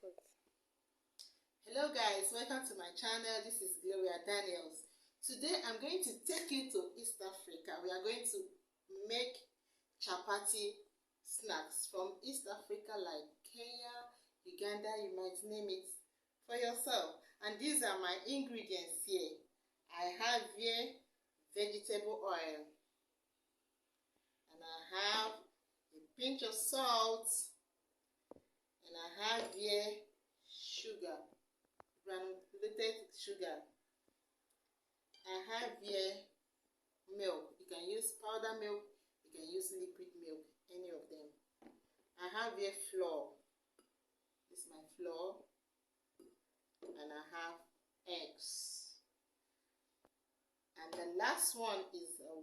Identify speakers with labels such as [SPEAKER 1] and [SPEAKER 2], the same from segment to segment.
[SPEAKER 1] Hello guys, welcome to my channel. This is Gloria Daniels. Today I'm going to take you to East Africa. We are going to make chapati snacks from East Africa like Kenya, Uganda. You might name it for yourself. And these are my ingredients here. I have here vegetable oil, and I have a pinch of salt, and I have here sugar, granulated sugar. I have here milk. You can use powder milk, you can use liquid milk, any of them. I have here flour. This is my flour. And I have eggs. And the last one is a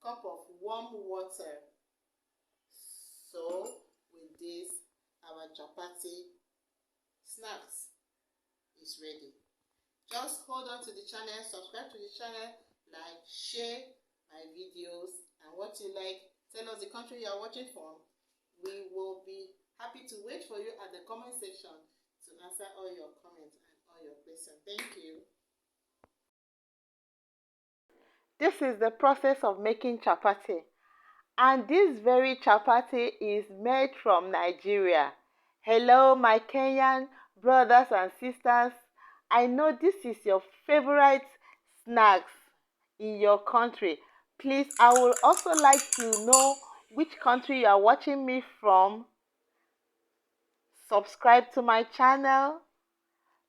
[SPEAKER 1] cup of warm water. So with this, our chapati snacks is ready. Just hold on to the channel, subscribe to the channel, like, share my videos, and what you like. Tell us the country you are watching from. We will be happy to wait for you at the comment section to answer all your comments and all your questions. Thank you. This is the process of making chapati. And this very chapati is made from Nigeria. Hello, my Kenyan brothers and sisters. I know this is your favorite snacks in your country. Please, I would also like to know which country you are watching me from. Subscribe to my channel,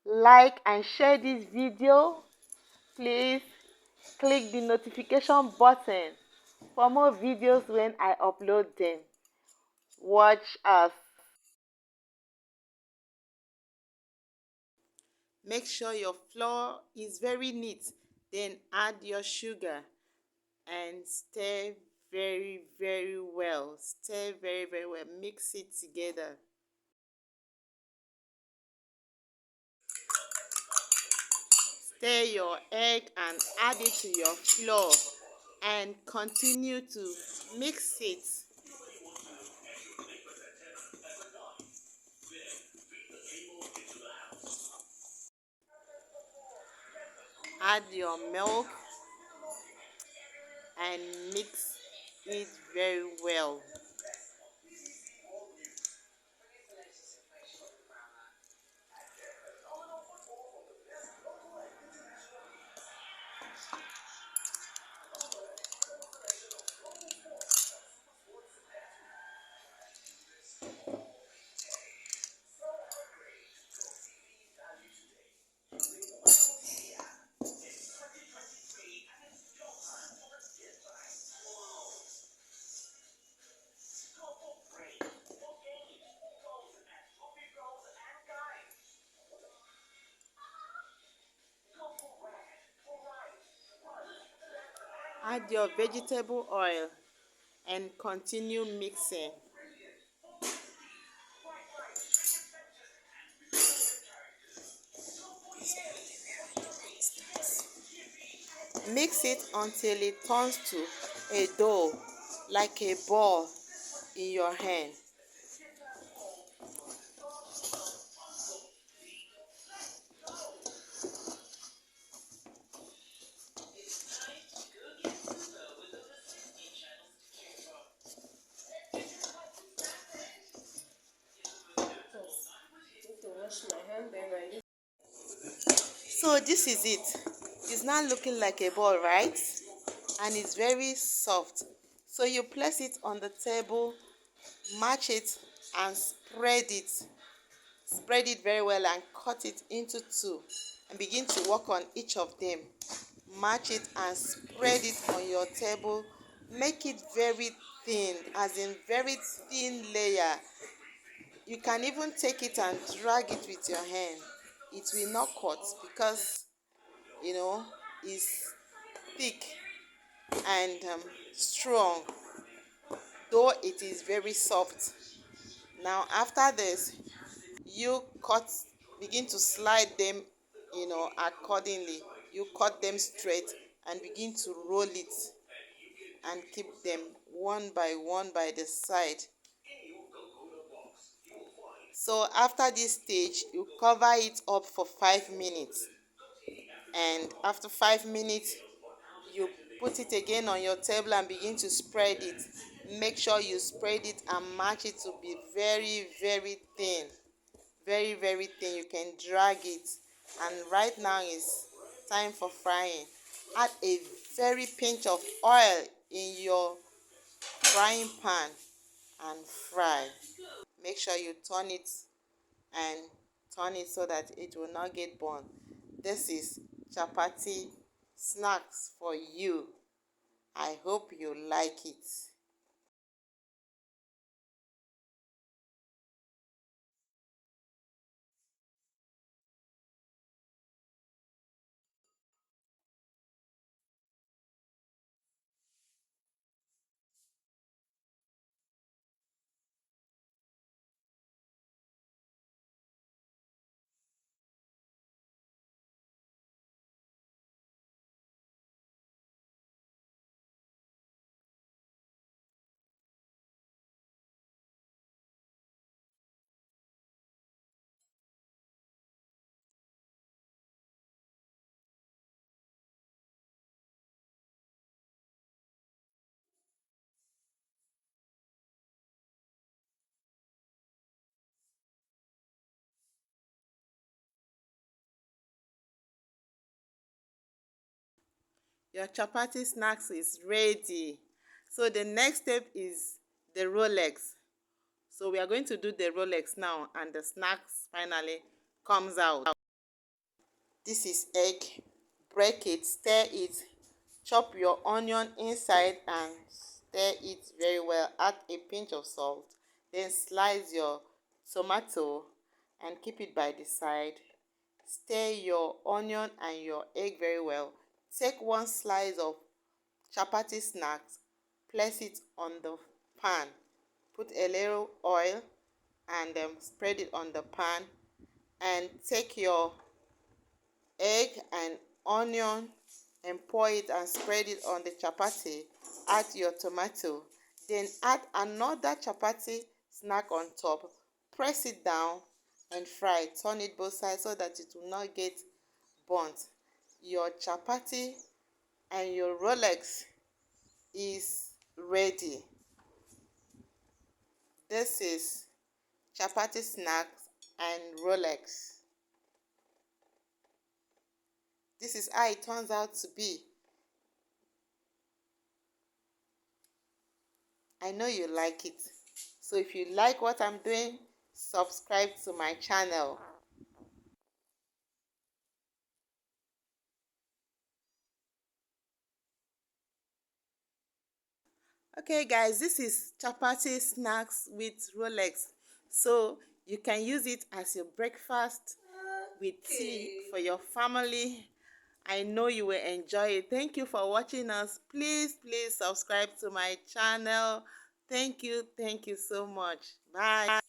[SPEAKER 1] like and share this video. Please click the notification button for more videos when I upload them. Watch us. Make sure your flour is very neat. Then add your sugar and stir very well. Stir very well. Mix it together. Stir your egg and add it to your flour and continue to mix it. Add your milk and mix it very well. Add your vegetable oil and continue mixing. Mix it until it turns to a dough, like a ball in your hand. So this is it. It's now looking like a ball, right? And it's very soft. So you place it on the table, match it and spread it. Spread it very well and cut it into two and begin to work on each of them. Match it and spread it on your table. Make it very thin, as in very thin layer. You can even take it and drag it with your hand. It will not cut because it's thick and strong, though it is very soft. Now after this, you begin to slide them accordingly. You cut them straight and begin to roll it and keep them one by the side. So after this stage, you cover it up for 5 minutes, and after 5 minutes you put it again on your table and begin to spread it. Make sure you spread it and match it to be very very thin, very very thin. You can drag it, and right now is time for frying. Add a very pinch of oil in your frying pan and fry. Make sure you and turn it so that it will not get burned. This is chapati snacks for you. I hope you like it. Your chapati snacks is ready. So the next step is the Rolex. So we are going to do the Rolex now, and the snacks finally comes out. This is egg. Break it, stir it, chop your onion inside and stir it very well. Add a pinch of salt. Then slice your tomato and keep it by the side. Stir your onion and your egg very well. Take one slice of chapati snacks, place it on the pan. Put a little oil and spread it on the pan. And take your egg and onion and pour it and spread it on the chapati. Add your tomato, then add another chapati snack on top. Press it down and fry. Turn it both sides so that it will not get burnt. Your chapati and your Rolex is ready. This is chapati snacks and Rolex. This is how it turns out to be. I know you like it. So if you like what I'm doing, subscribe to my channel. Okay guys, this is chapati snacks with Rolex. So you can use it as your breakfast with tea for your family. I know you will enjoy it. Thank you for watching us. Please subscribe to my channel. Thank you so much. Bye.